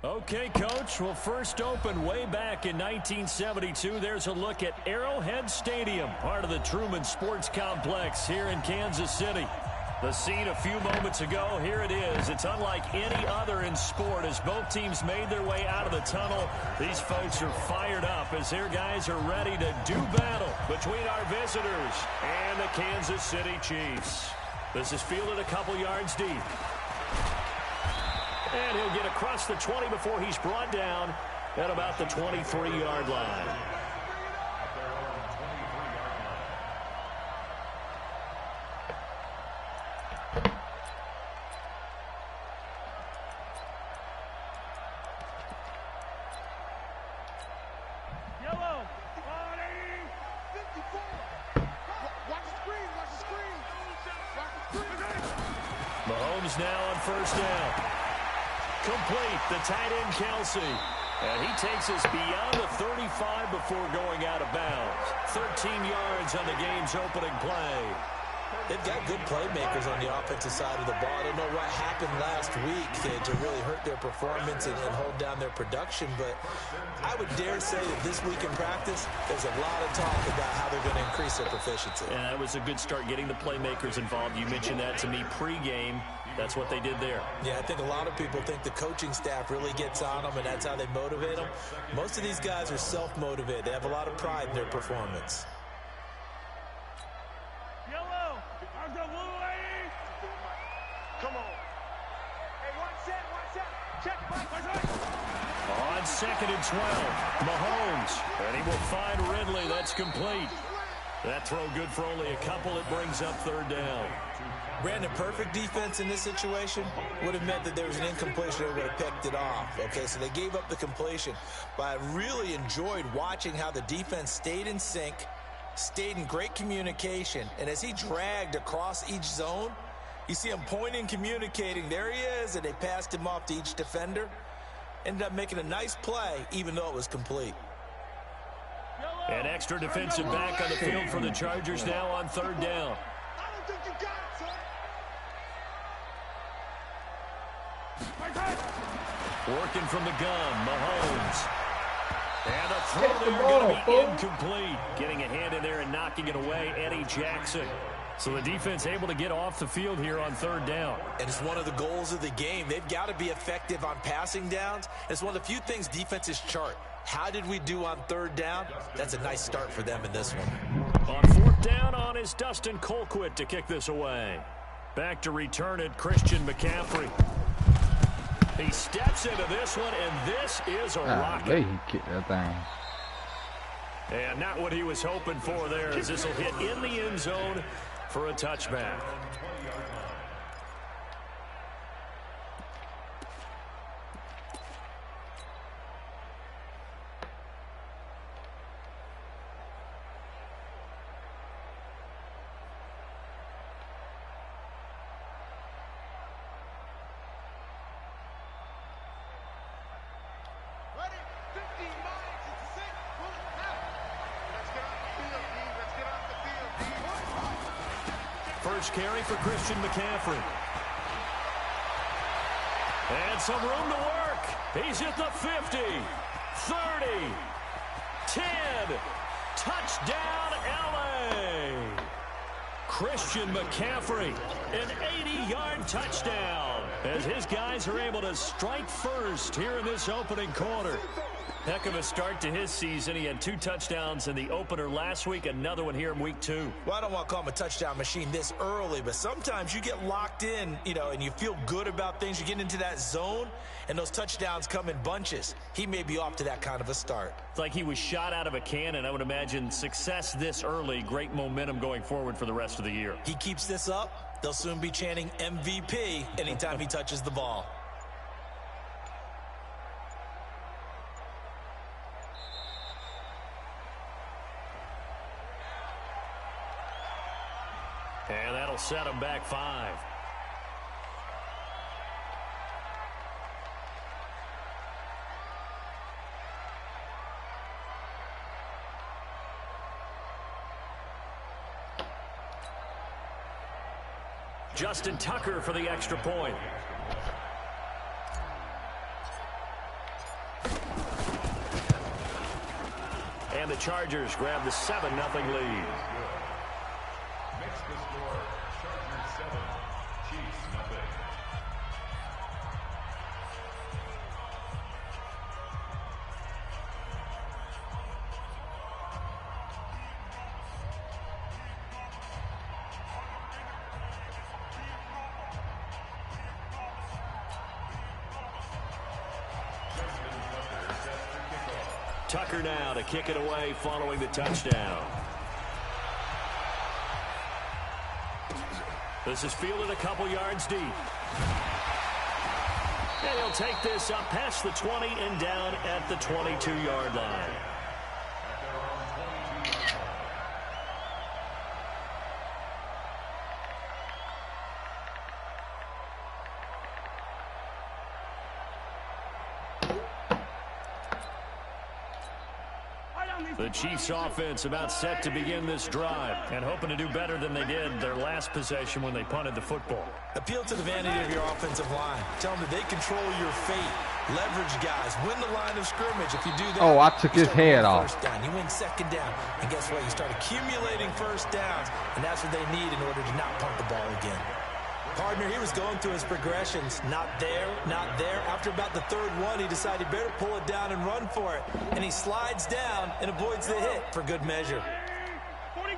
Okay, Coach. Well, first opened way back in 1972. There's a look at Arrowhead Stadium, part of the Truman Sports Complex here in Kansas City. The scene a few moments ago, here it is. It's unlike any other in sport as both teams made their way out of the tunnel. These folks are fired up as their guys are ready to do battle between our visitors and the Kansas City Chiefs. This is fielded a couple yards deep. And he'll get across the 20 before he's brought down at about the 23-yard line. Mahomes now on first down. Complete, the tight end Kelsey. And he takes us beyond the 35 before going out of bounds. 13 yards on the game's opening play. They've got good playmakers on the offensive side of the ball. I don't know what happened last week to really hurt their performance and hold down their production, but I would dare say that this week in practice, there's a lot of talk about how they're going to increase their proficiency. And that was a good start, getting the playmakers involved. You mentioned that to me pregame. That's what they did there. Yeah, I think a lot of people think the coaching staff really gets on them, and that's how they motivate them. Most of these guys are self-motivated. They have a lot of pride in their performance. Yellow, I'm the blue lady. Come on. Hey, one set. Check, On 2nd and 12, Mahomes. And he will find Ridley. That's complete. That throw good for only a couple. It brings up third down. Brandon, perfect defense in this situation would have meant that there was an incompletion that would have picked it off. Okay, so they gave up the completion. But I really enjoyed watching how the defense stayed in sync, stayed in great communication. And as he dragged across each zone, you see him pointing, communicating. There he is, and they passed him off to each defender. Ended up making a nice play, even though it was complete. An extra defensive back on the field for the Chargers now on third down. Working from the gun, Mahomes. And the throw there going to be incomplete. Getting a hand in there and knocking it away, Eddie Jackson. So the defense able to get off the field here on third down. And it's one of the goals of the game. They've got to be effective on passing downs. It's one of the few things defenses chart. How did we do on third down? That's a nice start for them in this one. On fourth down on is Dustin Colquitt to kick this away. Back to return it, Christian McCaffrey. He steps into this one, and this is a rocket. He kicked that thing. And not what he was hoping for there, as this will hit in the end zone for a touchback. First carry for Christian McCaffrey. And some room to work. He's at the 50, 30, 10. Touchdown, LA. Christian McCaffrey, an 80-yard touchdown, as his guys are able to strike first here in this opening quarter. Heck of a start to his season. He had 2 touchdowns in the opener last week, another one here in week 2. Well, I don't want to call him a touchdown machine this early, but sometimes you get locked in, and you feel good about things. You get into that zone, and those touchdowns come in bunches. He may be off to that kind of a start. It's like he was shot out of a cannon. I would imagine success this early, great momentum going forward for the rest of the year. He keeps this up, they'll soon be chanting MVP anytime he touches the ball. And that'll set him back 5. Justin Tucker for the extra point. And the Chargers grab the 7-0 lead. Makes the score Chargers 7, Chiefs nothing. Tucker now to kick it away following the touchdown. This is fielded a couple yards deep. And he'll take this up past the 20 and down at the 22-yard line. The Chiefs offense about set to begin this drive and hoping to do better than they did their last possession when they punted the football. Appeal to the vanity of your offensive line. Tell them that they control your fate. Leverage guys. Win the line of scrimmage. If you do that, oh, I took his head off. First down. You win second down. And guess what? You start accumulating first downs, and that's what they need in order to not punt the ball again. Partner, he was going through his progressions. Not there, not there. After about the third one, he decided he better pull it down and run for it. And he slides down and avoids the hit for good measure. 43.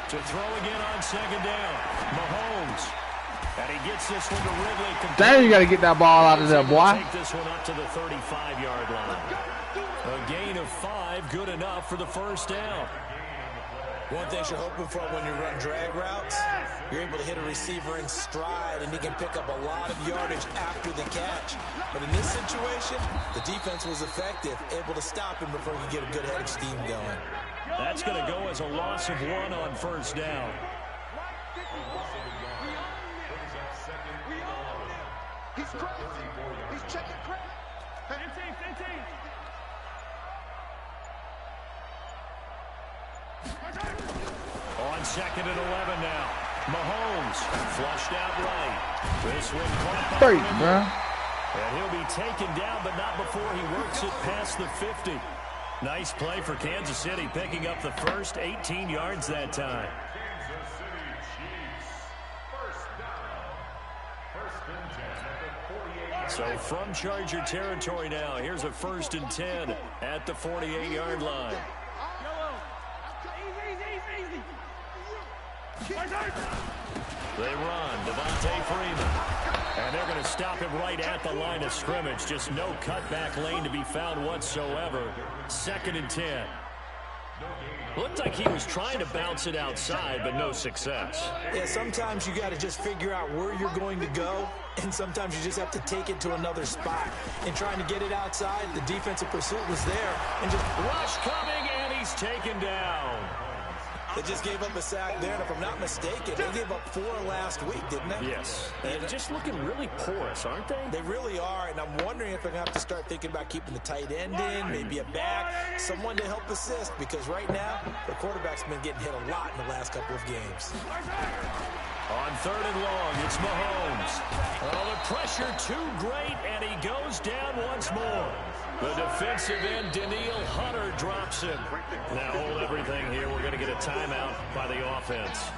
To throw again on second down. Mahomes. And he gets this one to Ridley. Damn, you got to get that ball out of there, boy. Take this one up to the 35-yard line. A gain of 5, good enough for the first down. One thing you're hoping for when you run drag routes, you're able to hit a receiver in stride, and he can pick up a lot of yardage after the catch. But in this situation, the defense was effective, able to stop him before he could get a good head of steam going. That's going to go as a loss of 1 on first down. He's crazy. He's checking crazy. 15. On second and 11 now. Mahomes flushed out right. This one caught by bro. And he'll be taken down, but not before he works it past the 50. Nice play for Kansas City, picking up the first 18 yards that time. Kansas City Chiefs. First down. First and 10 at the 48. So from Charger territory now, here's a 1st and 10 at the 48-yard line. They run, Devontae Freeman. And they're going to stop him right at the line of scrimmage. Just no cutback lane to be found whatsoever. 2nd and 10. Looked like he was trying to bounce it outside, but no success. Yeah, sometimes you got to just figure out where you're going to go, and sometimes you just have to take it to another spot. And trying to get it outside, the defensive pursuit was there. And just rush coming, and he's taken down. They just gave up a sack there, and if I'm not mistaken, they gave up 4 last week, didn't they? Yes. And just looking really porous, aren't they? They really are, and I'm wondering if they're going to have to start thinking about keeping the tight end in, maybe a back, someone to help assist, because right now, the quarterback's been getting hit a lot in the last couple of games. On 3rd and long, it's Mahomes. Oh, the pressure too great, and he goes down once more. The defensive end, Daniil Hunter, drops him. Now hold everything here. We're going to get a timeout by the offense.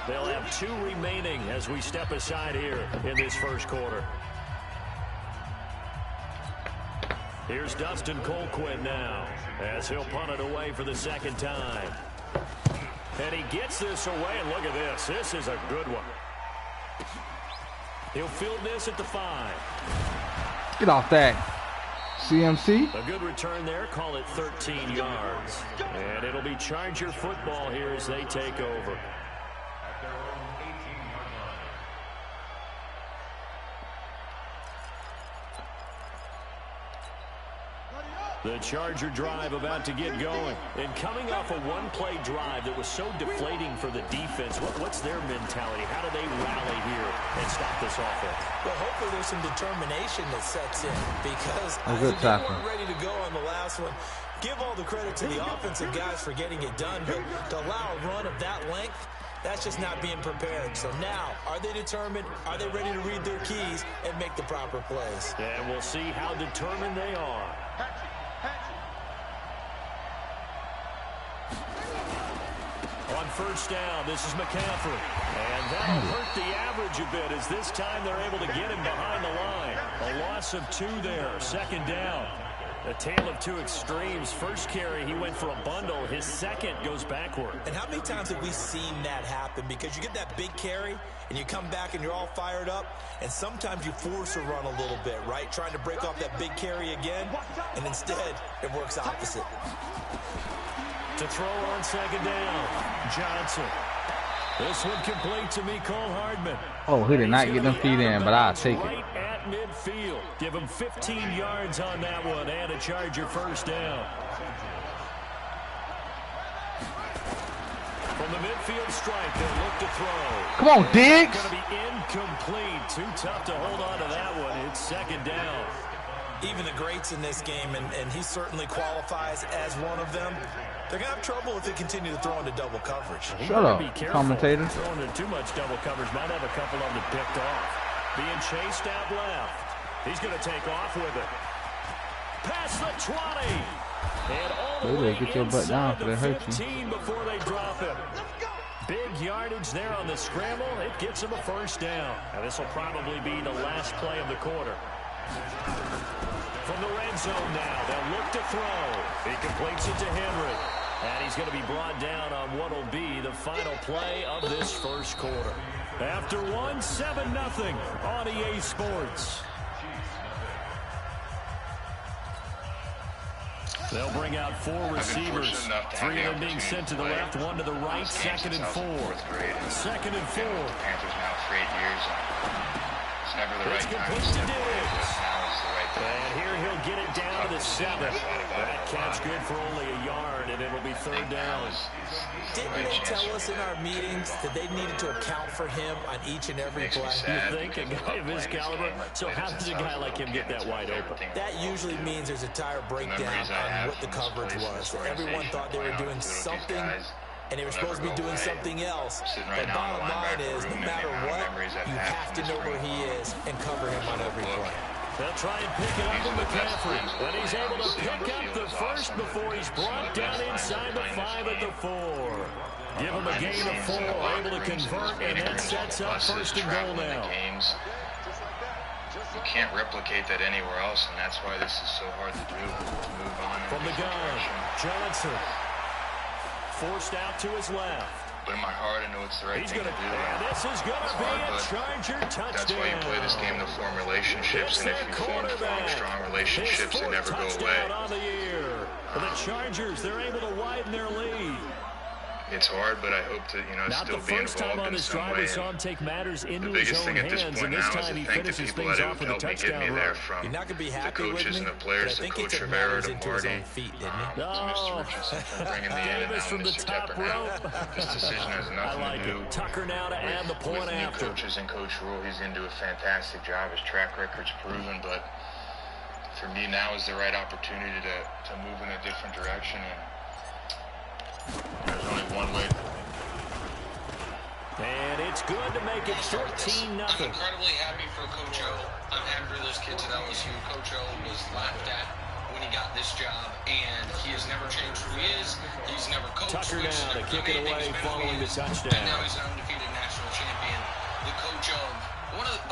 They'll have 2 remaining as we step aside here in this first quarter. Here's Dustin Colquitt now as he'll punt it away for the 2nd time. And he gets this away, and look at this. This is a good one. He'll field this at the 5. Get off that. CMC. A good return there. Call it 13 yards. And it'll be Charger football here as they take over. At their own 18-yard line. The Charger drive about to get going. And coming off a one-play drive that was so deflating for the defense, what's their mentality? How do they rally here and stop this offense? Well, hopefully there's some determination that sets in, because they weren't ready to go on the last one. Give all the credit to the offensive guys for getting it done, but to allow a run of that length, That's just not being prepared. So now, are they determined? Are they ready to read their keys and make the proper plays? And we'll see how determined they are. On first down, this is McCaffrey. And that'll hurt the average a bit as this time they're able to get him behind the line. A loss of 2 there, second down. A tale of two extremes. First carry, he went for a bundle. His second goes backward. And how many times have we seen that happen? Because you get that big carry, and you come back and you're all fired up, and sometimes you force a run a little bit, right? Trying to break off that big carry again, and instead it works opposite. To throw on second down, Johnson. This one complete to Mecole Hardman. Oh, he did not get them feet in, but I'll take it. Right at midfield. Give him 15 yards on that one and a Charger first down. From the midfield stripe, they'll look to throw. Come on, Diggs. Going to be incomplete. Too tough to hold on to that one. It's second down. Even the greats in this game, and he certainly qualifies as one of them, they're going to have trouble if they continue to throw into double coverage. Shut up, commentator. Throwing into too much double coverage might have a couple of them picked off. Being chased out left. He's going to take off with it. Past the 20. And all the way get your butt down for the they hurt 15 before they drop him. Big yardage there on the scramble. It gets him a first down. Now this will probably be the last play of the quarter. From the red zone now, they'll look to throw. He completes it to Henry. And he's going to be brought down on what will be the final play of this first quarter. After 7-0 on EA Sports. They'll bring out 4 receivers. 3 of them being sent to the left, 1 to the right, second and 4. Second and 4. Panthers now for 8 years. It's never the right time. It's complete to Diggs. And here he'll get it down to the 7. That catch good for only a yard, and it'll be third down. Didn't they tell us in our meetings that they needed to account for him on each and every play? You think a guy of his caliber? So how does a guy like him get that wide open? That usually means there's a tire breakdown on what the coverage was. Everyone thought they were doing something, and they were supposed to be doing something else. But bottom line is, no matter what, you have to know where he is and cover him on every play. They'll try and pick it up with McCaffrey, but he's able to pick up the first before he's brought down inside the 5 at the 4. Give him a gain of 4, able to convert, and that sets up first and goal now. You can't replicate that anywhere else, and that's why this is so hard to do, to move on. From the gun, Johnson. Forced out to his left. But in my heart, I know it's the right thing to do. And this is going to be a Charger touchdown. That's why you play this game to form relationships, and if you form strong relationships, they never go away. On the year. The Chargers, they're able to widen their lead. It's hard, but I hope to, still be involved in some way. The biggest thing at this point now is to thank the people that have helped me get me there, from the coaches and the players to Coach Rivera to Marty, to Mr. Richardson for bringing me in, and now Mr. Tepper. This decision has nothing to do Tucker now to add the point with after. new coaches and Coach Rule. He's going to do a fantastic job. His track record's proven, but for me now is the right opportunity to move in a different direction. And there's only one way. And it's good to make it 14-0. I'm incredibly happy for Coach O. I'm happy for those kids at LSU. Coach O was laughed at when he got this job, and he has never changed who he is. He's never coached. Tucker now to kick it away following the touchdown. And now he's an undefeated national champion. The coach of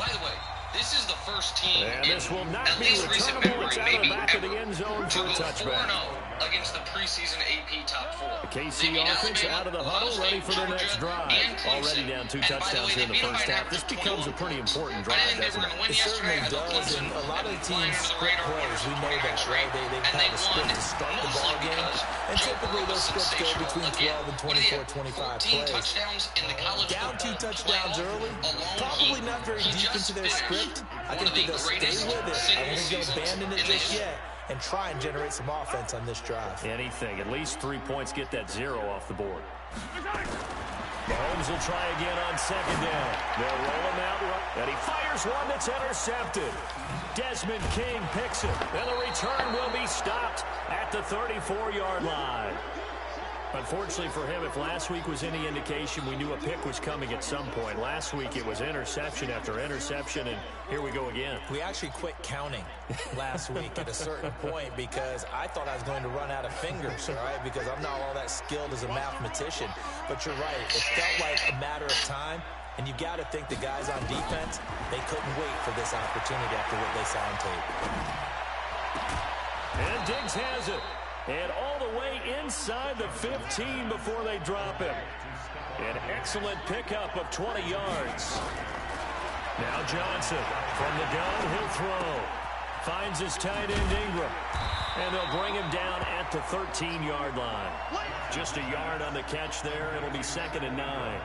by the way, this is the first team and in this will not at be least recent memory, maybe back ever, of the end zone to for a go touchback. 4-0 against the preseason AP top 4. The KC offense out of the huddle, ready for their next drive. Already down 2 touchdowns here in the first half. This becomes a pretty important drive, doesn't it? It certainly does, and a lot of the teams split plays. We know that, right? They have a split to start the ball game, and typically those splits go between 12 and 24, 25 plays. Down 2 touchdowns early, probably not very deep into their script. I think they'll stay with it. I don't think they'll abandon it just yet and try and generate some offense on this drive. Anything. At least 3 points, get that 0 off the board. Mahomes will try again on second down. They'll roll him out, and he fires one that's intercepted. Desmond King picks it, and the return will be stopped at the 34-yard line. Unfortunately for him, if last week was any indication, we knew a pick was coming at some point. Last week it was interception after interception, and here we go again. We actually quit counting last week at a certain point because I thought I was going to run out of fingers, all right, because I'm not all that skilled as a mathematician. But you're right. It felt like a matter of time, and you got to think the guys on defense, they couldn't wait for this opportunity after what they saw on tape. And Diggs has it. And all the way inside the 15 before they drop him. An excellent pickup of 20 yards. Now Johnson from the gun, he'll throw. Finds his tight end Ingram. And they'll bring him down at the 13-yard line. Just a yard on the catch there. It'll be 2nd and 9.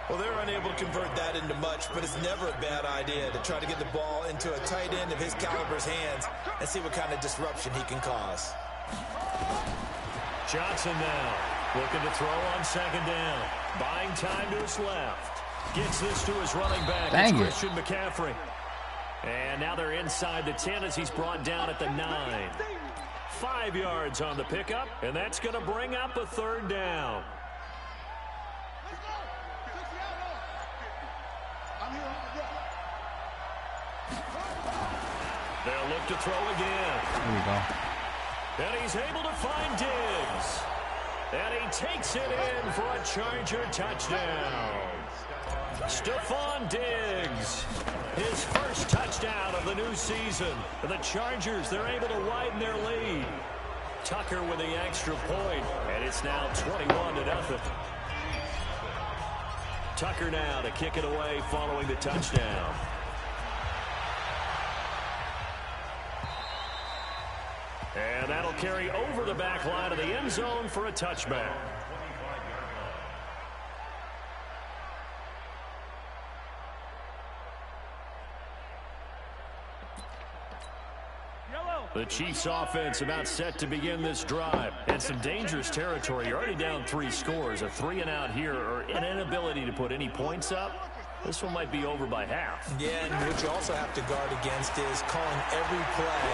Well, they're unable to convert that into much, but it's never a bad idea to try to get the ball into a tight end of his caliber's hands and see what kind of disruption he can cause. Johnson now looking to throw on 2nd down. Buying time to his left. Gets this to his running back. It's Christian McCaffrey. And now they're inside the 10 as he's brought down at the 9. 5 yards on the pickup, and that's going to bring up a 3rd down. They'll look to throw again. There we go. And he's able to find Diggs. And he takes it in for a Charger touchdown. Stephon Diggs, his first touchdown of the new season. The Chargers, they're able to widen their lead. Tucker with the extra point, and it's now 21-0. Tucker now to kick it away following the touchdown. And that'll carry over the back line of the end zone for a touchback. The Chiefs offense about set to begin this drive. And some dangerous territory. You're already down 3 scores. A 3-and-out here or an inability to put any points up. This one might be over by half. Yeah, and what you also have to guard against is calling every play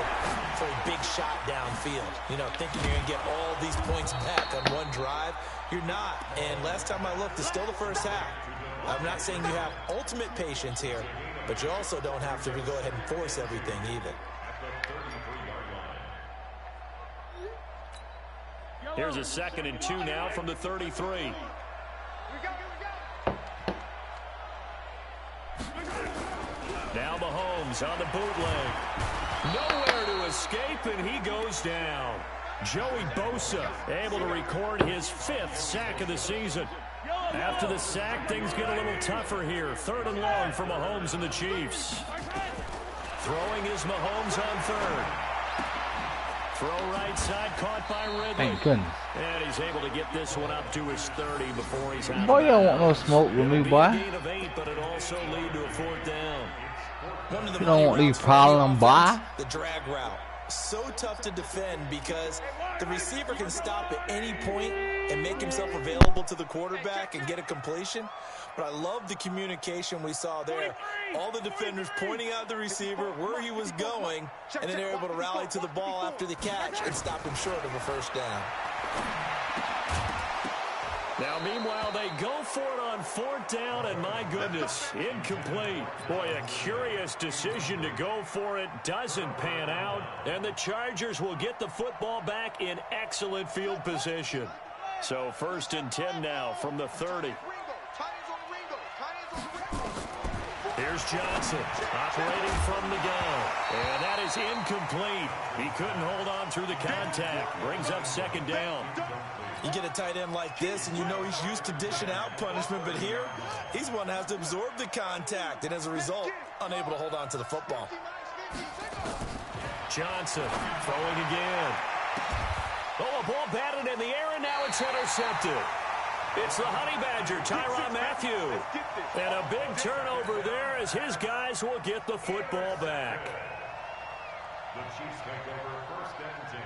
for a big shot downfield. You know, thinking you're going to get all these points back on one drive. You're not. And last time I looked, it's still the first half. I'm not saying you have ultimate patience here, but you also don't have to go ahead and force everything either. Here's a 2nd and 2 now from the 33. Now Mahomes on the bootleg. Nowhere to escape, and he goes down. Joey Bosa able to record his 5th sack of the season. After the sack, things get a little tougher here. 3rd and long for Mahomes and the Chiefs. Throwing is Mahomes on 3rd. Throw right side, caught by Ridley. Thank goodness. And he's able to get this one up to his 30 before he's out. Boy, you don't want no smoke with me, boy. Gain of 8, but it also lead to a 4th down. You don't want these problems, boy. The drag route. So tough to defend because the receiver can stop at any point and make himself available to the quarterback and get a completion. But I love the communication we saw there. All the defenders pointing out the receiver, where he was going, and then they're able to rally to the ball after the catch and stop him short of a 1st down. Now, meanwhile, they go for it on 4th down, and my goodness, incomplete. Boy, a curious decision to go for it. Doesn't pan out, and the Chargers will get the football back in excellent field position. So 1st and 10 now from the 30. Here's Johnson operating from the gun. And that is incomplete. He couldn't hold on through the contact. Brings up 2nd down. You get a tight end like this, and you know he's used to dishing out punishment, but here, he's one that has to absorb the contact, and as a result, unable to hold on to the football. Johnson throwing again. Oh, a ball batted in the air, and now it's intercepted. It's the Honey Badger, Tyrann Mathieu. And a big turnover there as his guys will get the football back. The Chiefs take over 1st and 10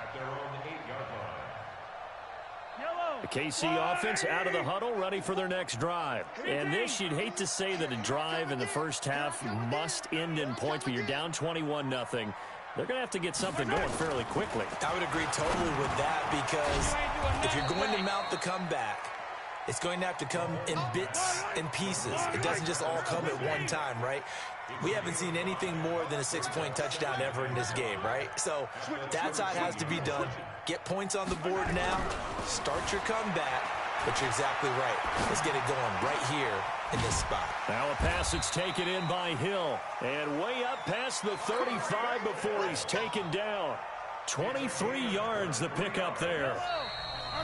at their own 8-yard line. The KC offense out of the huddle, ready for their next drive. And this, you'd hate to say that a drive in the first half must end in points, but you're down 21-0. They're going to have to get something going fairly quickly. I would agree totally with that, because if you're going to mount the comeback, it's going to have to come in bits and pieces. It doesn't just all come at one time, right? We haven't seen anything more than a 6-point touchdown ever in this game, right? So that's how it has to be done. Get points on the board now. Start your comeback. But you're exactly right. Let's get it going right here in this spot. Now a pass that's taken in by Hill. And way up past the 35 before he's taken down. 23 yards the pickup there.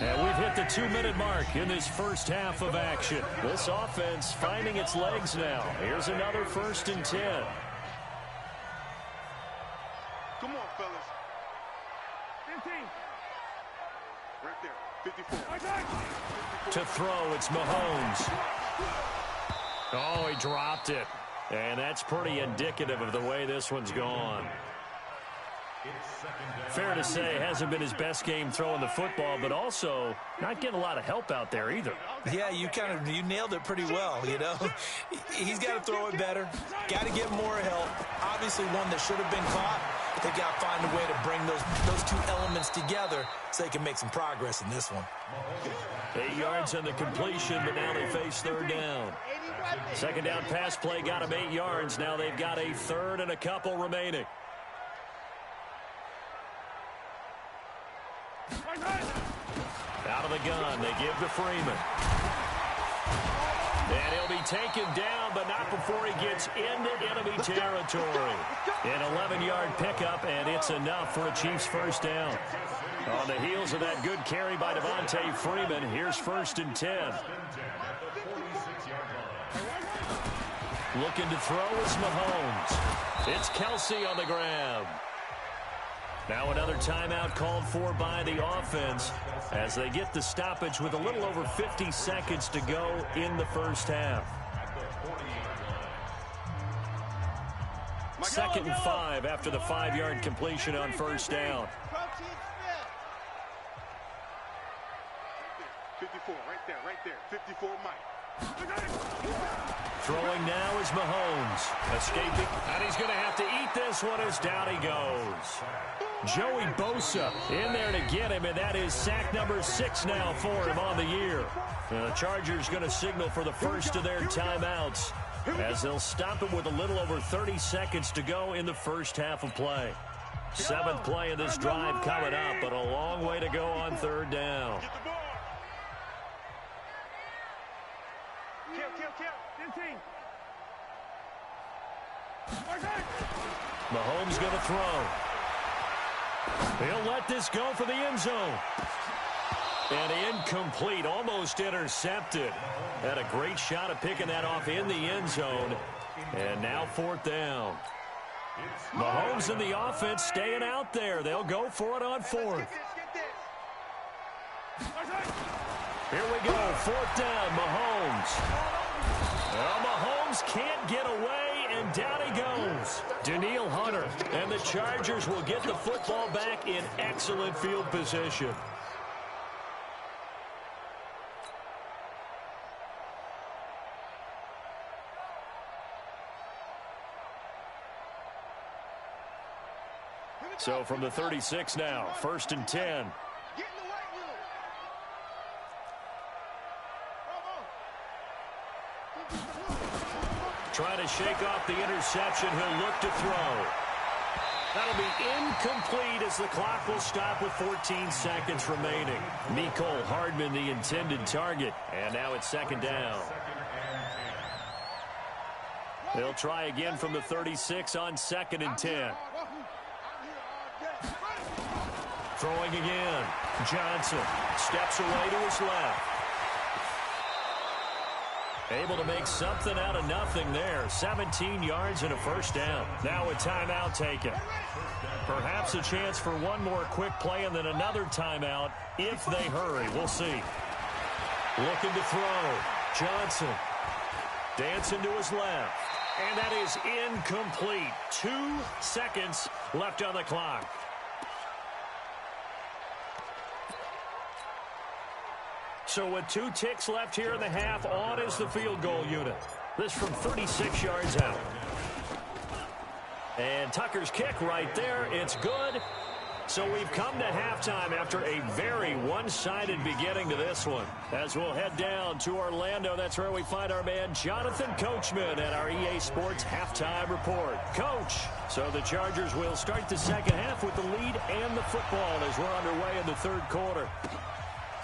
And we've hit the 2-minute mark in this first half of action. This offense finding its legs now. Here's another 1st and 10. Come on, fellas. 15. Right there. 54. To throw, it's Mahomes. Oh, he dropped it. And that's pretty indicative of the way this one's gone. Fair to say, hasn't been his best game throwing the football, but also not getting a lot of help out there either. Yeah, you nailed it pretty well, you know. He's got to throw it better. Got to get more help. Obviously one that should have been caught. They got to find a way to bring those two elements together so they can make some progress in this one. 8 yards on the completion, but now they face 3rd down. 2nd down pass play got them 8 yards. Now they've got a 3rd and a couple remaining. Out of the gun, they give to Freeman. And he'll be taken down, but not before he gets into enemy territory. An 11-yard pickup, and it's enough for a Chiefs 1st down. On the heels of that good carry by Devontae Freeman, here's 1st and 10. Looking to throw is Mahomes. It's Kelsey on the grab. Now another timeout called for by the offense as they get the stoppage with a little over 50 seconds to go in the first half. 2nd and 5 after the 5-yard completion on 1st down. 54, right there. 54, Mike. Throwing now is Mahomes. Escaping, and he's going to have to eat this one as down he goes. Joey Bosa in there to get him, and that is sack number 6 now for him on the year. The Chargers going to signal for the first of their timeouts as they'll stop him with a little over 30 seconds to go in the first half of play. 7th play of this drive coming up, but a long way to go on 3rd down. Mahomes going to throw. He'll let this go for the end zone. And incomplete, almost intercepted. Had a great shot at picking that off in the end zone. And now 4th down. Mahomes and the offense staying out there. They'll go for it on 4th. Here we go, 4th down, Mahomes. Well, Mahomes can't get away, and down he goes. Danielle Hunter, and the Chargers will get the football back in excellent field position. So from the 36 now, 1st and 10. Trying to shake off the interception. He'll look to throw. That'll be incomplete as the clock will stop with 14 seconds remaining. Mecole Hardman, the intended target. And now it's 2nd down. They'll try again from the 36 on 2nd and 10. Throwing again. Johnson steps away to his left. Able to make something out of nothing there. 17 yards and a 1st down. Now a timeout taken. Perhaps a chance for one more quick play and then another timeout if they hurry. We'll see. Looking to throw. Johnson dancing to his left. And that is incomplete. 2 seconds left on the clock. So with 2 ticks left here in the half, on is the field goal unit. This from 36 yards out. And Tucker's kick right there. It's good. So we've come to halftime after a very one-sided beginning to this one. As we'll head down to Orlando, that's where we find our man Jonathan Coachman at our EA Sports Halftime Report. Coach, so the Chargers will start the second half with the lead and the football as we're underway in the third quarter.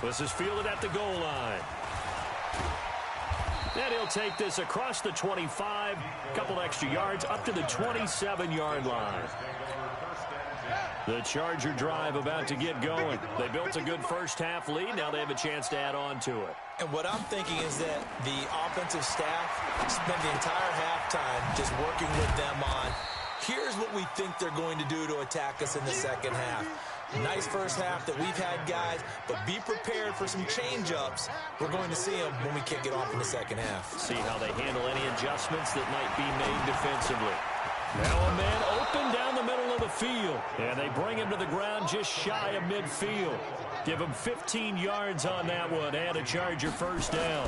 This is fielded at the goal line. And he'll take this across the 25, a couple extra yards, up to the 27-yard line. The Charger drive about to get going. They built a good first-half lead. Now they have a chance to add on to it. And what I'm thinking is that the offensive staff spent the entire halftime just working with them on, here's what we think they're going to do to attack us in the second half. Nice first half that we've had, guys, but be prepared for some change-ups. We're going to see them when we kick it off in the second half. See how they handle any adjustments that might be made defensively. Now a man open down the middle of the field. And they bring him to the ground just shy of midfield. Give him 15 yards on that one and a Charger first down.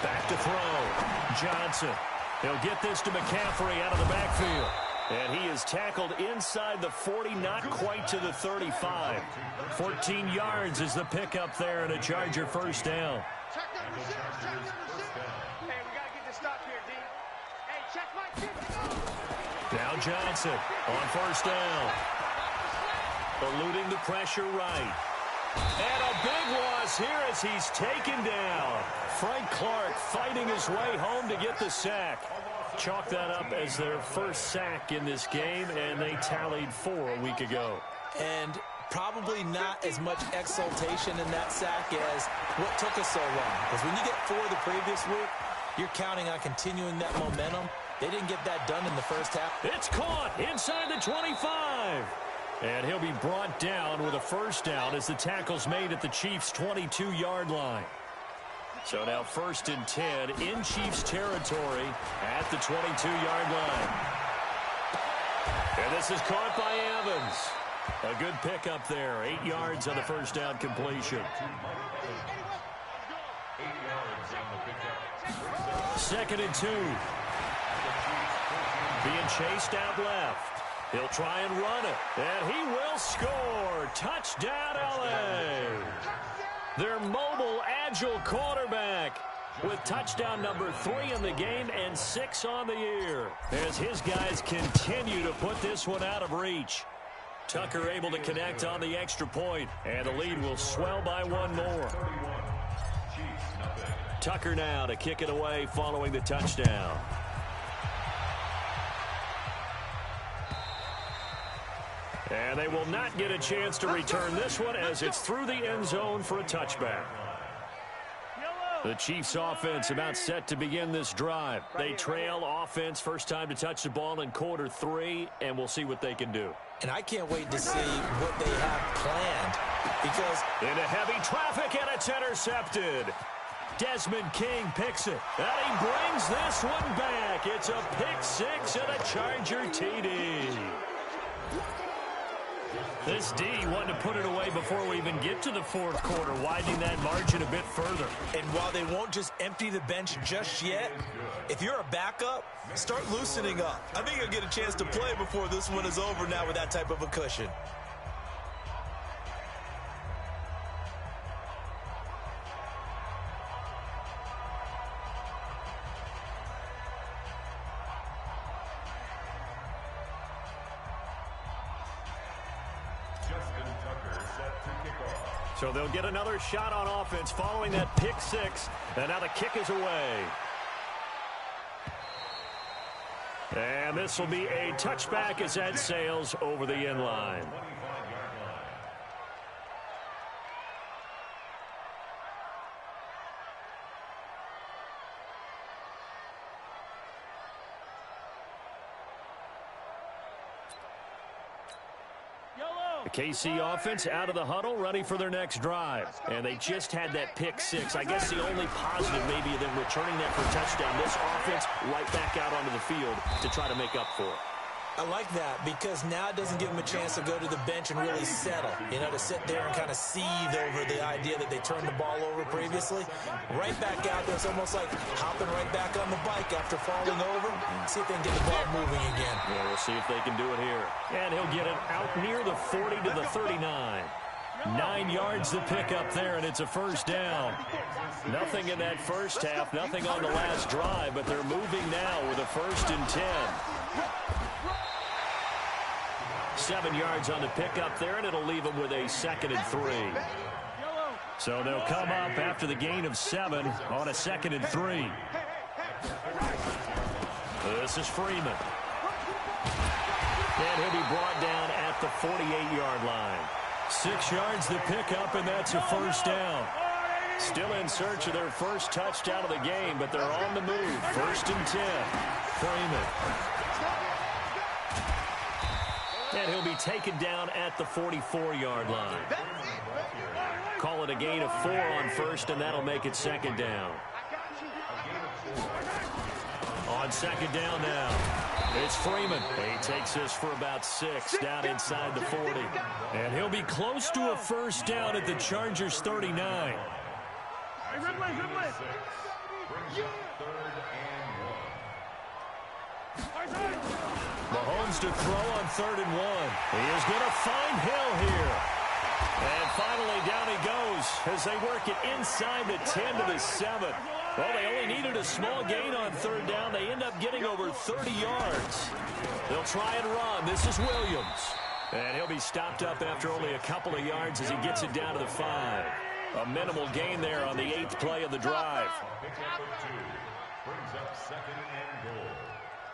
Back to throw. Johnson. He'll get this to McCaffrey out of the backfield. And he is tackled inside the 40, not quite to the 35. 14 yards is the pickup there and a Charger first down. Check the receivers, check the receivers. Hey, we got to get this stop here, D. Hey, check my kick. Now Johnson on first down. Eluding the pressure right. And a big loss here as he's taken down. Frank Clark fighting his way home to get the sack. Chalk that up as their first sack in this game, and they tallied 4 a week ago. And probably not as much exultation in that sack as what took us so long. Because when you get 4 the previous week, you're counting on continuing that momentum. They didn't get that done in the first half. It's caught inside the 25. And he'll be brought down with a first down as the tackle's made at the Chiefs' 22-yard line. So now 1st and 10 in Chiefs territory at the 22-yard line. And this is caught by Evans. A good pickup there. 8 yards on the first down completion. 2nd and 2. Being chased out left. He'll try and run it. And he will score. Touchdown, L.A. Their mobile, agile quarterback with touchdown number 3 in the game and 6 on the year as his guys continue to put this one out of reach. Tucker able to connect on the extra point, and the lead will swell by 1 more. Tucker now to kick it away following the touchdown. And they will not get a chance to return this one as it's through the end zone for a touchback. The Chiefs offense about set to begin this drive. They trail offense first time to touch the ball in quarter 3, and we'll see what they can do. And I can't wait to see what they have planned because into heavy traffic, and it's intercepted. Desmond King picks it, and he brings this one back. It's a pick 6 and a Charger TD. This D wanted to put it away before we even get to the 4th quarter, widening that margin a bit further. And while they won't just empty the bench just yet, if you're a backup, start loosening up. I think you'll get a chance to play before this one is over now with that type of a cushion. So they'll get another shot on offense following that pick 6. And now the kick is away. And this will be a touchback as that sails over the end line. KC offense out of the huddle, ready for their next drive. And they just had that pick 6. I guess the only positive maybe than returning that for a touchdown. This offense right back out onto the field to try to make up for it. I like that because now it doesn't give them a chance to go to the bench and really settle, to sit there and kind of seethe over the idea that they turned the ball over previously. Right back out there, it's almost like hopping right back on the bike after falling over. See if they can get the ball moving again. Yeah, we'll see if they can do it here. And he'll get it out near the 40 to the 39. 9 yards to pick up there, and it's a first down. Nothing in that first half, nothing on the last drive, but they're moving now with a 1st and 10. 7 yards on the pickup there, and it'll leave them with a 2nd and 3. So they'll come up after the gain of 7 on a 2nd and 3. This is Freeman. And he'll be brought down at the 48-yard line. 6 yards to pick up, and that's a first down. Still in search of their first touchdown of the game, but they're on the move. 1st and 10. Freeman. And he'll be taken down at the 44-yard line. Call it a gain of 4 on 1st, and that'll make it 2nd down. On 2nd down now, it's Freeman. He takes this for about 6 down inside the 40. And he'll be close to a first down at the Chargers' 39. Mahomes to throw on 3rd and 1. He is going to find Hill here. And finally down he goes as they work it inside the 10 to the 7. Well, they only needed a small gain on 3rd down. They end up getting over 30 yards. They'll try and run. This is Williams. And he'll be stopped up after only a couple of yards as he gets it down to the 5. A minimal gain there on the 8th play of the drive. Brings up 2nd and goal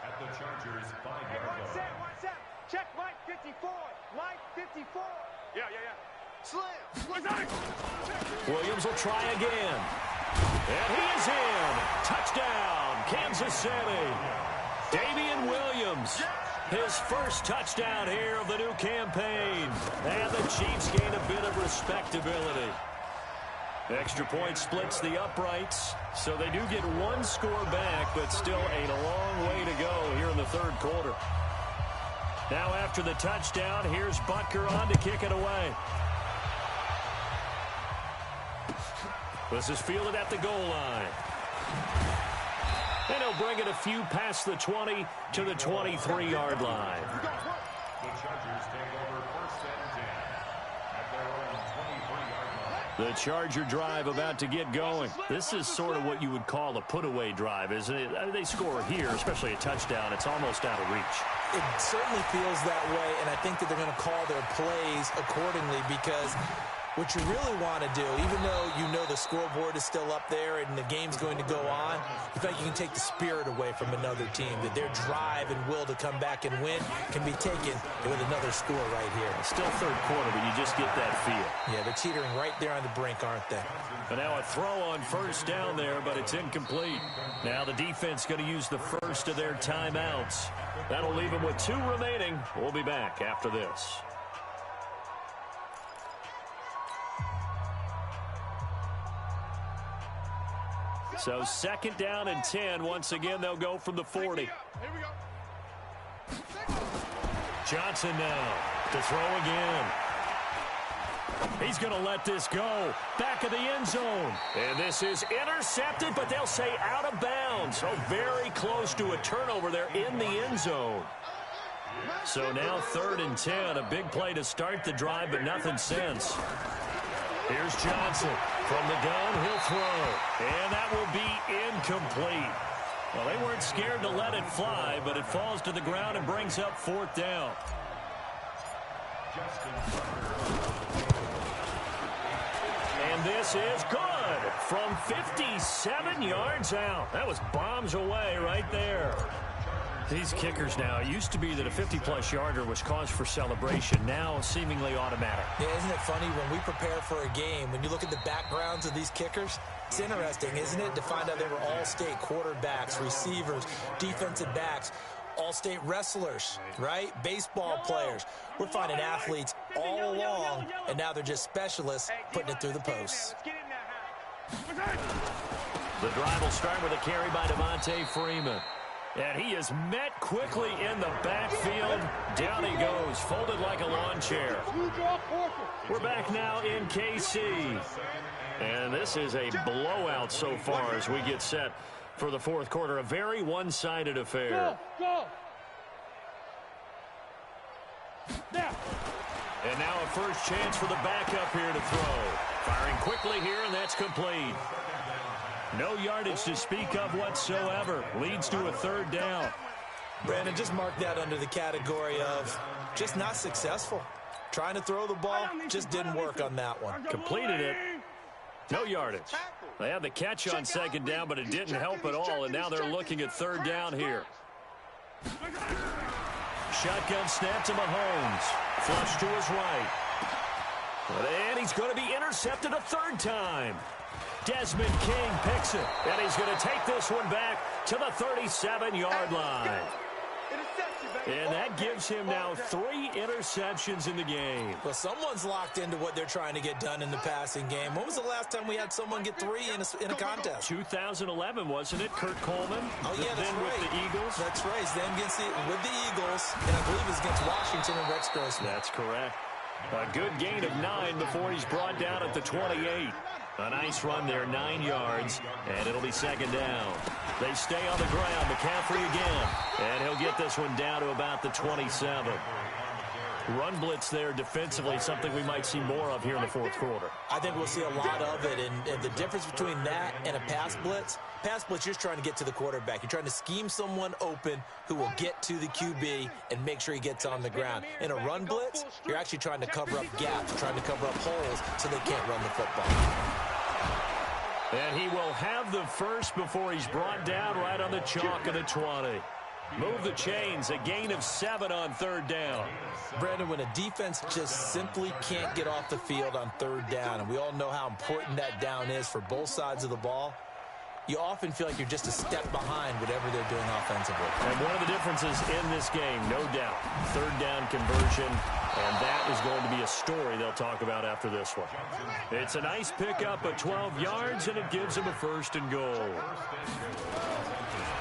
at the Chargers' 5-yard line. Check Mike 54. Mike 54. Yeah. Slam. Williams will try again. And he is in. Touchdown, Kansas City. Damian Williams, his first touchdown here of the new campaign. And the Chiefs gain a bit of respectability. Extra point splits the uprights, so they do get 1 score back, but still a long way to go here in the 3rd quarter. Now after the touchdown, here's Butker on to kick it away. This is fielded at the goal line. And he'll bring it a few past the 20 to the 23-yard line. The Chargers take over 1st and 10 at their own 23-yard line. The Charger drive about to get going. This is sort of what you would call a put-away drive, isn't it? I mean, they score here, especially a touchdown. It's almost out of reach. It certainly feels that way, and I think that they're going to call their plays accordingly because what you really want to do, even though you know the scoreboard is still up there and the game's going to go on, you feel like you can take the spirit away from another team, that their drive and will to come back and win can be taken with another score right here. Still 3rd quarter, but you just get that feel. Yeah, they're teetering right there on the brink, aren't they? And now a throw on 1st down there, but it's incomplete. Now the defense going to use the first of their timeouts. That'll leave them with 2 remaining. We'll be back after this. So 2nd down and 10. Once again, they'll go from the 40. Here we go. Johnson now to throw again. He's going to let this go. Back of the end zone. And this is intercepted, but they'll say out of bounds. So very close to a turnover there in the end zone. So now 3rd and 10. A big play to start the drive, but nothing since. Here's Johnson. From the gun, he'll throw. And that will be incomplete. Well, they weren't scared to let it fly, but it falls to the ground and brings up 4th down. And this is good from 57 yards out. That was bombs away right there. These kickers now, it used to be that a 50-plus yarder was cause for celebration. Now seemingly automatic. Yeah, isn't it funny when we prepare for a game, when you look at the backgrounds of these kickers, it's interesting, isn't it, to find out they were all-state quarterbacks, receivers, defensive backs, all-state wrestlers, right? Baseball players. We're finding athletes all along, and now they're just specialists putting it through the posts. The drive will start with a carry by Devontae Freeman. And he is met quickly in the backfield. Down he goes, folded like a lawn chair. We're back now in KC. And this is a blowout so far as we get set for the fourth quarter. A very one-sided affair. Go. And now a first chance for the backup here to throw. Firing quickly here, and that's complete. No yardage to speak of whatsoever. Leads to a third down. Brandon, just mark that under the category of just not successful. Trying to throw the ball, just didn't work on that one. Completed it. No yardage. They had the catch on second down, but it didn't help at all, and now they're looking at third down here. Shotgun snap to Mahomes. Flush to his right. And he's going to be intercepted a third time. Desmond King picks it, and he's going to take this one back to the 37-yard line. And that gives him now 3 interceptions in the game. Well, someone's locked into what they're trying to get done in the passing game. When was the last time we had someone get 3 in a contest? 2011, wasn't it? Kurt Coleman. Oh, yeah, that's then right. With the Eagles. That's right. Then with the Eagles, and I believe it was against Washington and Rex Grossman. That's correct. A good gain of 9 before he's brought down at the 28. A nice run there, 9 yards, and it'll be second down. They stay on the ground. McCaffrey again, and he'll get this one down to about the 27. Run blitz there defensively, something we might see more of here in the fourth quarter. I think we'll see a lot of it, and the difference between that and a pass blitz, you're just trying to get to the quarterback. You're trying to scheme someone open who will get to the QB and make sure he gets on the ground. In a run blitz, you're actually trying to cover up gaps, trying to cover up holes so they can't run the football. And he will have the first before he's brought down right on the chalk of the 20. Move the chains, a gain of 7 on third down. Brandon, when a defense just simply can't get off the field on third down, and we all know how important that down is for both sides of the ball, you often feel like you're just a step behind whatever they're doing offensively. And one of the differences in this game, no doubt, third down conversion, and that is going to be a story they'll talk about after this one. It's a nice pickup of 12 yards, and it gives him a first and goal.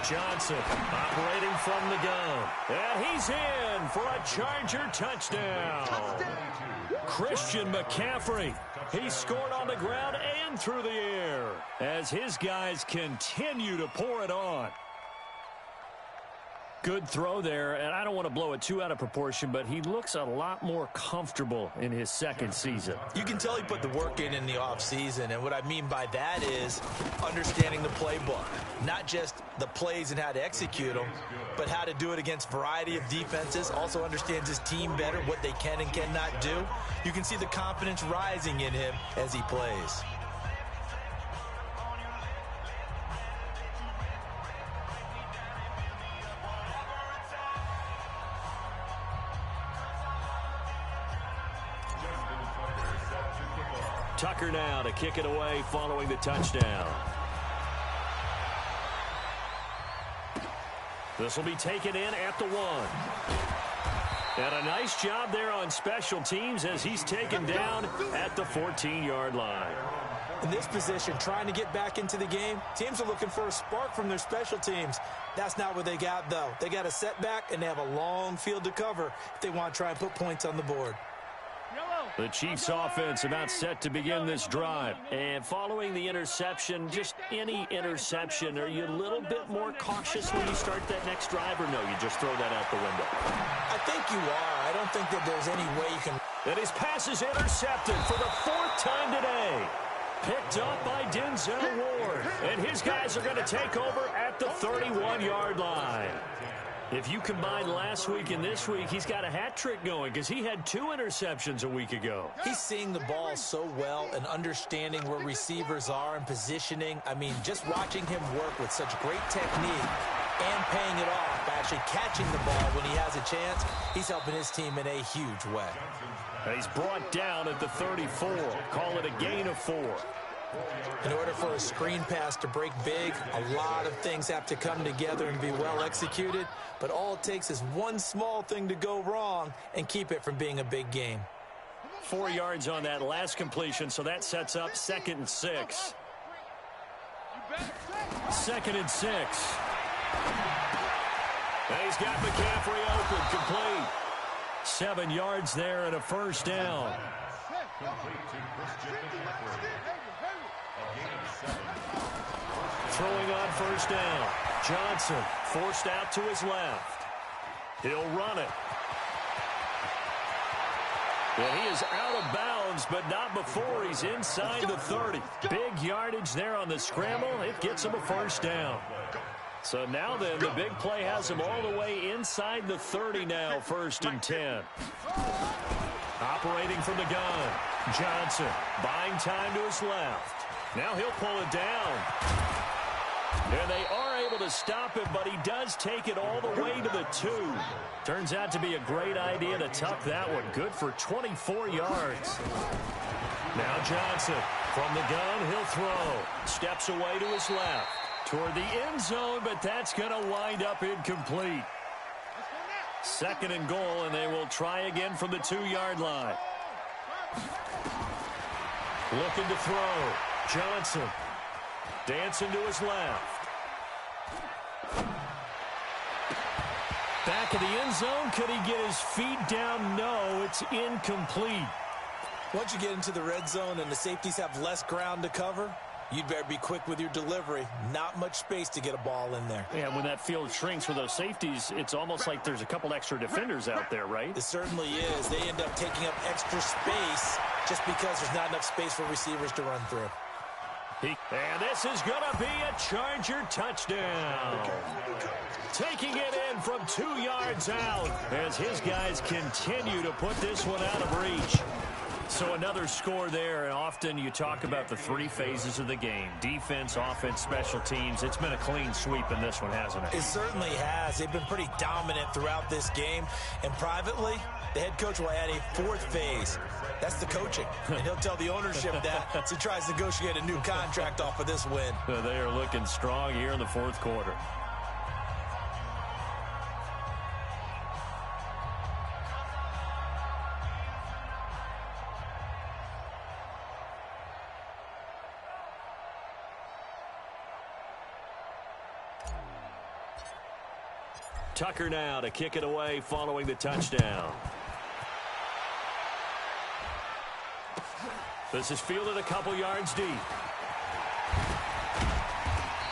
Johnson operating from the gun. And he's in for a Charger touchdown. Christian McCaffrey. He scored on the ground and through the air as his guys continue to pour it on. Good throw there, and I don't want to blow it too out of proportion, but he looks a lot more comfortable in his second season. You can tell he put the work in the offseason, and what I mean by that is understanding the playbook. Not just the plays and how to execute them, but how to do it against a variety of defenses. Also understands his team better, what they can and cannot do. You can see the confidence rising in him as he plays. Tucker now to kick it away following the touchdown. This will be taken in at the 1. And a nice job there on special teams as he's taken down at the 14-yard line. In this position, trying to get back into the game, teams are looking for a spark from their special teams. That's not what they got, though. They got a setback, and they have a long field to cover if they want to try and put points on the board. The Chiefs offense about set to begin this drive. And following the interception, just any interception, are you a little bit more cautious when you start that next drive, or no, you just throw that out the window? I think you are. I don't think that there's any way you can. And his pass is intercepted for the 4th time today. Picked up by Denzel Ward. And his guys are going to take over at the 31-yard line. If you combine last week and this week, he's got a hat trick going because he had 2 interceptions a week ago. He's seeing the ball so well and understanding where receivers are and positioning. I mean, just watching him work with such great technique and paying it off, actually catching the ball when he has a chance, he's helping his team in a huge way. He's brought down at the 34. Call it a gain of 4. In order for a screen pass to break big, a lot of things have to come together and be well executed, but all it takes is one small thing to go wrong and keep it from being a big game. 4 yards on that last completion, so that sets up 2nd and 6. 2nd and 6. He's got McCaffrey open, complete. 7 yards there and a first down. Throwing on first down. Johnson forced out to his left. He'll run it. And he is out of bounds, but not before he's inside the 30. Big yardage there on the scramble. It gets him a first down. So now then, the big play has him all the way inside the 30 now, 1st and 10. Operating from the gun. Johnson buying time to his left. Now he'll pull it down. And they are able to stop him, but he does take it all the way to the 2. Turns out to be a great idea to tuck that one. Good for 24 yards. Now Johnson from the gun, he'll throw. Steps away to his left. Toward the end zone, but that's going to wind up incomplete. 2nd and goal, and they will try again from the 2-yard line. Looking to throw. Johnson dancing to his left. Back of the end zone. Could he get his feet down? No, it's incomplete. Once you get into the red zone and the safeties have less ground to cover, you'd better be quick with your delivery. Not much space to get a ball in there. Yeah, when that field shrinks with those safeties, it's almost like there's a couple extra defenders out there, right? It certainly is. They end up taking up extra space just because there's not enough space for receivers to run through. And this is going to be a Charger touchdown. Taking it in from 2 yards out as his guys continue to put this one out of reach. So another score there, and often you talk about the 3 phases of the game. Defense, offense, special teams. It's been a clean sweep in this one, hasn't it? It certainly has. They've been pretty dominant throughout this game. And privately, the head coach will add a 4th phase. That's the coaching. And he'll tell the ownership that as he tries to negotiate a new contract off of this win. They are looking strong here in the 4th quarter. Tucker now to kick it away following the touchdown. This is fielded a couple yards deep.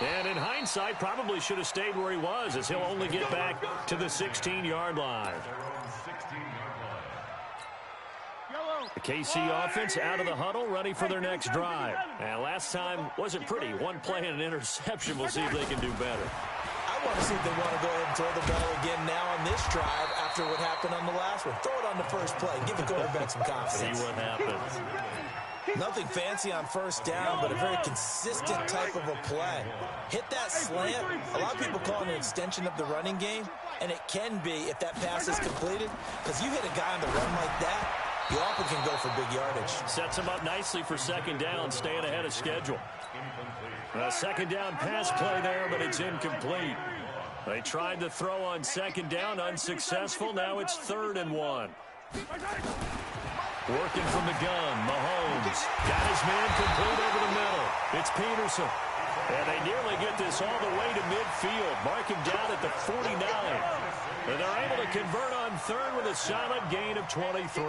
And in hindsight, probably should have stayed where he was, as he'll only get back to the 16-yard line. The KC offense out of the huddle, ready for their next drive. And last time wasn't pretty. One play and an interception. We'll see if they can do better. I want to see if they want to go ahead and throw the ball again now on this drive after what happened on the last one. Throw it on the first play. Give the quarterback some confidence. See what happens. Nothing fancy on first down, but a very consistent type of a play. Hit that slant. A lot of people call it an extension of the running game, and it can be if that pass is completed, because you hit a guy on the run like that, you often can go for big yardage. Sets him up nicely for 2nd down, staying ahead of schedule. A 2nd down pass play there, but it's incomplete. They tried to throw on 2nd down, unsuccessful. Now it's 3rd and 1. Working from the gun, Mahomes got his man complete over the middle. It's Peterson. And they nearly get this all the way to midfield. Mark him down at the 49. And they're able to convert on 3rd with a solid gain of 23.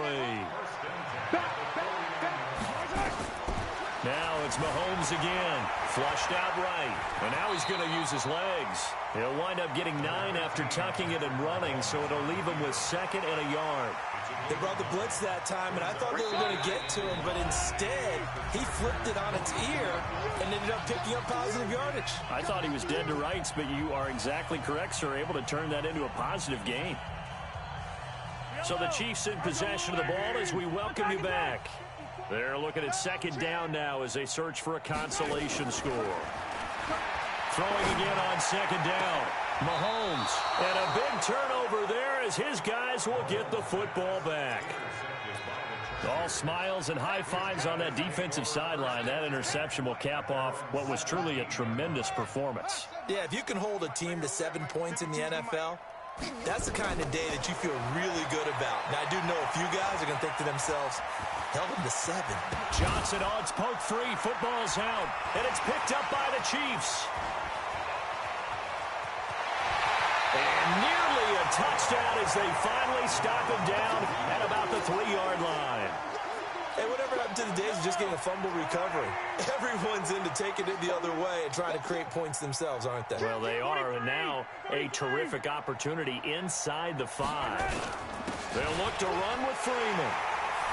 Now it's Mahomes again. Flushed out right. And now he's going to use his legs. He'll wind up getting 9 after tucking it and running, so it'll leave him with 2nd and a yard. They brought the blitz that time, and I thought they were going to get to him, but instead, he flipped it on its ear and ended up picking up positive yardage. I thought he was dead to rights, but you are exactly correct, sir. Able to turn that into a positive gain. So the Chiefs in possession of the ball as we welcome you back. They're looking at 2nd down now as they search for a consolation score. Throwing again on 2nd down. Mahomes. And a big turnover there as his guys will get the football back. All smiles and high fives on that defensive sideline. That interception will cap off what was truly a tremendous performance. Yeah, if you can hold a team to 7 points in the NFL, that's the kind of day that you feel really good about. Now, I do know a few guys are going to think to themselves, held them to 7. Johnson odds poke free. Football's out. And it's picked up by the Chiefs. And nearly touchdown as they finally stop him down at about the 3-yard line. Hey, whatever happened to the days of just getting a fumble recovery? Everyone's into taking it the other way and trying to create points themselves, aren't they? Well, they are, and now a terrific opportunity inside the 5. They'll look to run with Freeman.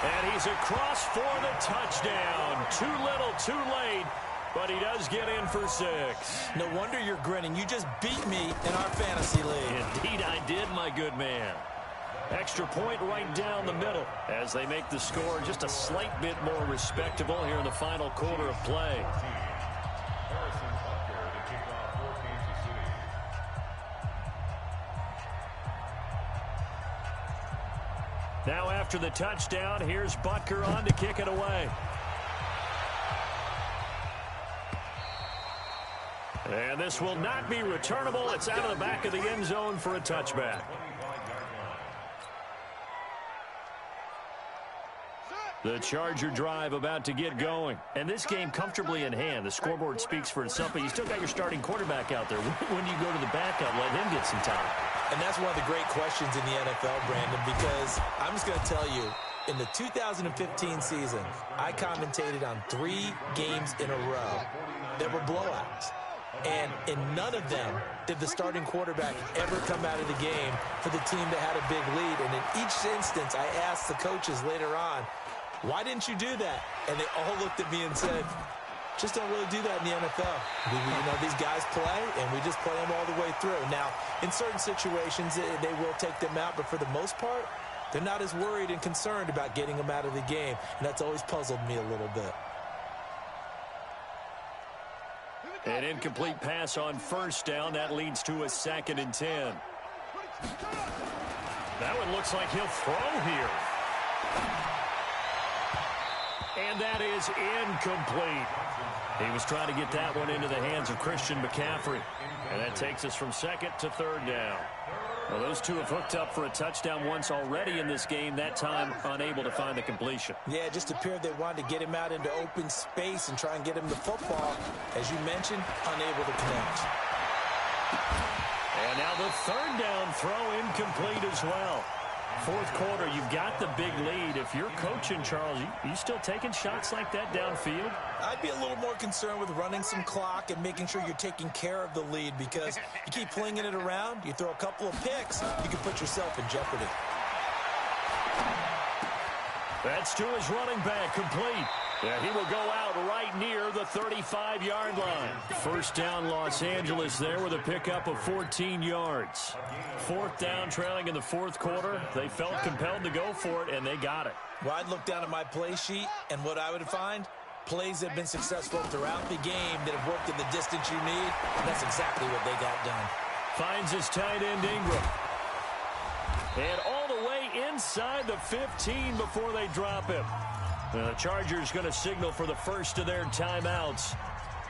And he's across for the touchdown. Too little, too late, but he does get in for 6. No wonder you're grinning. You just beat me in our fantasy league. Indeed I did, my good man. Extra point right down the middle as they make the score just a slight bit more respectable here in the final quarter of play. Now after the touchdown, here's Butker on to kick it away. And this will not be returnable. It's out of the back of the end zone for a touchback. The Charger drive about to get going. And this game comfortably in hand. The scoreboard speaks for itself, but you still got your starting quarterback out there. When do you go to the backup, let him get some time? And that's one of the great questions in the NFL, Brandon, because I'm just going to tell you, in the 2015 season, I commentated on 3 games in a row that were blowouts. And in none of them did the starting quarterback ever come out of the game for the team that had a big lead. And in each instance, I asked the coaches later on, why didn't you do that? And they all looked at me and said, just don't really do that in the NFL. These guys play, and we just play them all the way through. Now, in certain situations, they will take them out, but for the most part, they're not as worried and concerned about getting them out of the game, and that's always puzzled me a little bit. An incomplete pass on first down. That leads to a 2nd and 10. That one looks like he'll throw here. And that is incomplete. He was trying to get that one into the hands of Christian McCaffrey. And that takes us from 2nd to 3rd down. Well, those two have hooked up for a touchdown once already in this game, that time unable to find the completion. Yeah, it just appeared they wanted to get him out into open space and try and get him the football. As you mentioned, unable to connect. And now the 3rd down throw incomplete as well. 4th quarter, you've got the big lead. If you're coaching, Charles, you still taking shots like that downfield? I'd be a little more concerned with running some clock and making sure you're taking care of the lead, because you keep flinging it around, you throw a couple of picks, you can put yourself in jeopardy. That's to his running back, complete. Yeah, he will go out right near the 35-yard line. 1st down, Los Angeles there with a pickup of 14 yards. 4th down, trailing in the 4th quarter. They felt compelled to go for it, and they got it. Well, I'd look down at my play sheet, and what I would find, plays that have been successful throughout the game that have worked in the distance you need, and that's exactly what they got done. Finds his tight end, Ingram. And all the way inside the 15 before they drop him. The Chargers going to signal for the first of their timeouts.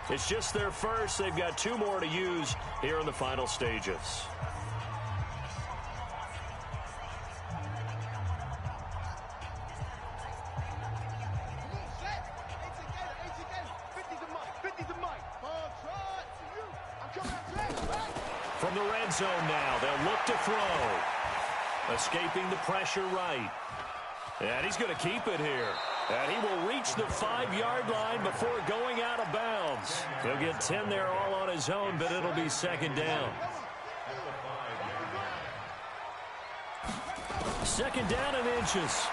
It's just their first. They've got 2 more to use here in the final stages. From the red zone now, they'll look to throw. Escaping the pressure right. And he's going to keep it here. And he will reach the 5-yard line before going out of bounds. He'll get 10 there all on his own, but it'll be 2nd down. 2nd down and inches.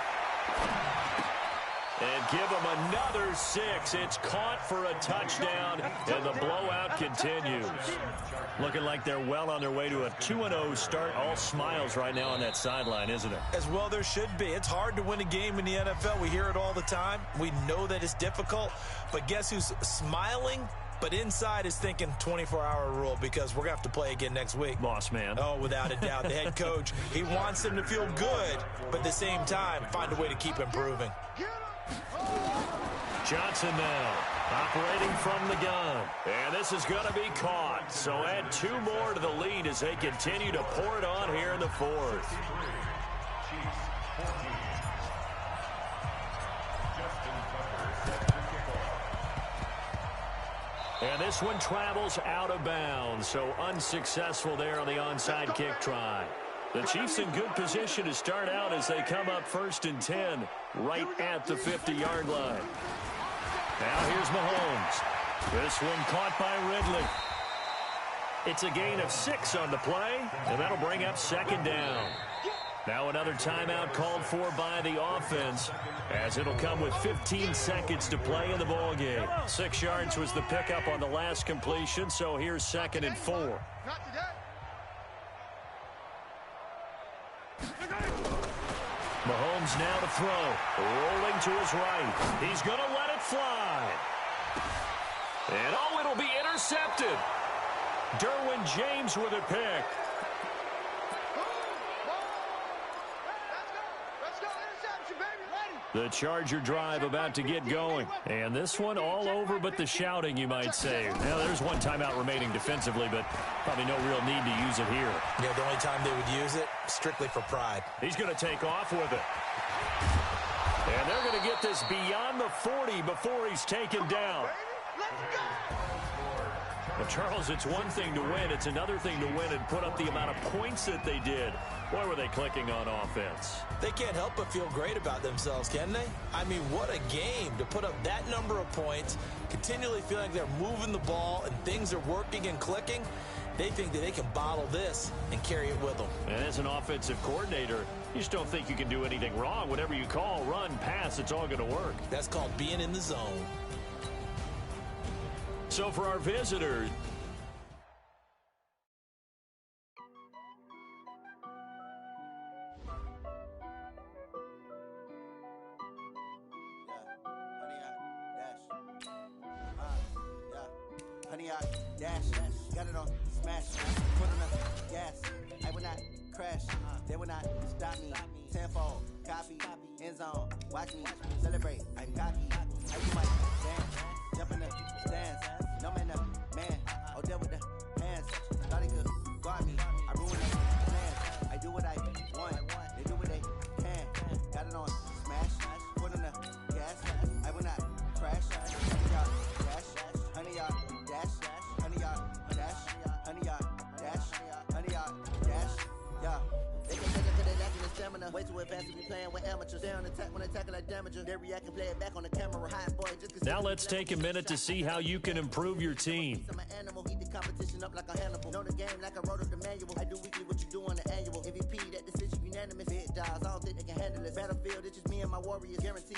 And give him another 6. It's caught for a touchdown, and the blowout continues. Looking like they're well on their way to a 2-0 start. All smiles right now on that sideline, isn't it? As well there should be. It's hard to win a game in the NFL. We hear it all the time. We know that it's difficult. But guess who's smiling? But inside is thinking 24-hour rule, because we're going to have to play again next week. Boss man. Oh, without a doubt. The head coach, he wants them to feel good, but at the same time, find a way to keep improving. Johnson now operating from the gun. And this is going to be caught. So add 2 more to the lead as they continue to pour it on here in the 4th. And this one travels out of bounds. So unsuccessful there on the onside kick try. The Chiefs in good position to start out as they come up 1st and 10 right at the 50-yard line. Now here's Mahomes. This one caught by Ridley. It's a gain of 6 on the play, and that'll bring up 2nd down. Now another timeout called for by the offense, as it'll come with 15 seconds to play in the ball game. 6 yards was the pickup on the last completion, so here's 2nd and 4. Mahomes now to throw. Rolling to his right. He's going to let it fly. And it'll be intercepted. Derwin James with a pick. The Charger drive about to get going. And this one all over but the shouting, you might say. Now, there's one timeout remaining defensively, but probably no real need to use it here. Yeah, the only time they would use it, strictly for pride. He's going to take off with it. And they're going to get this beyond the 40 before he's taken down. Well, Charles, it's one thing to win. It's another thing to win and put up the amount of points that they did. Boy, were they clicking on offense. They can't help but feel great about themselves, can they? I mean, what a game to put up that number of points, continually feeling like they're moving the ball and things are working and clicking. They think that they can bottle this and carry it with them. And as an offensive coordinator, you just don't think you can do anything wrong. Whatever you call, run, pass, it's all going to work. That's called being in the zone. So for our visitors, dash, got it on smash, put on the gas, I will not crash, they will not stop me, tenfold, copy, end zone, watch me, celebrate, I cocky, I do my dance, jump in the stands, no man up, man, oh there with the hands, thought he could guard me, I ruin the plans, I do what I want, they do what they can, got it on smash, put on the gas, I will not crash, 100 yard dash, 100 yard dash, 100 yard dash, 100 yard dash, 100 yard dash, yeah. They can take it to the left and the stamina. Way too advanced to be playing with amateurs. They on attack when attacking like damager. They react and play it back on the camera. Hot boy, just now let's take a minute to see how you can improve your team. I'm an animal, heat the competition up like a Hannibal. Know the game like I wrote up the manual. I do weekly what you do on the annual. MVP, that decision unanimous. Big dogs, I don't think they can handle it. Battlefield, it's just me and my warriors. Guaranteed.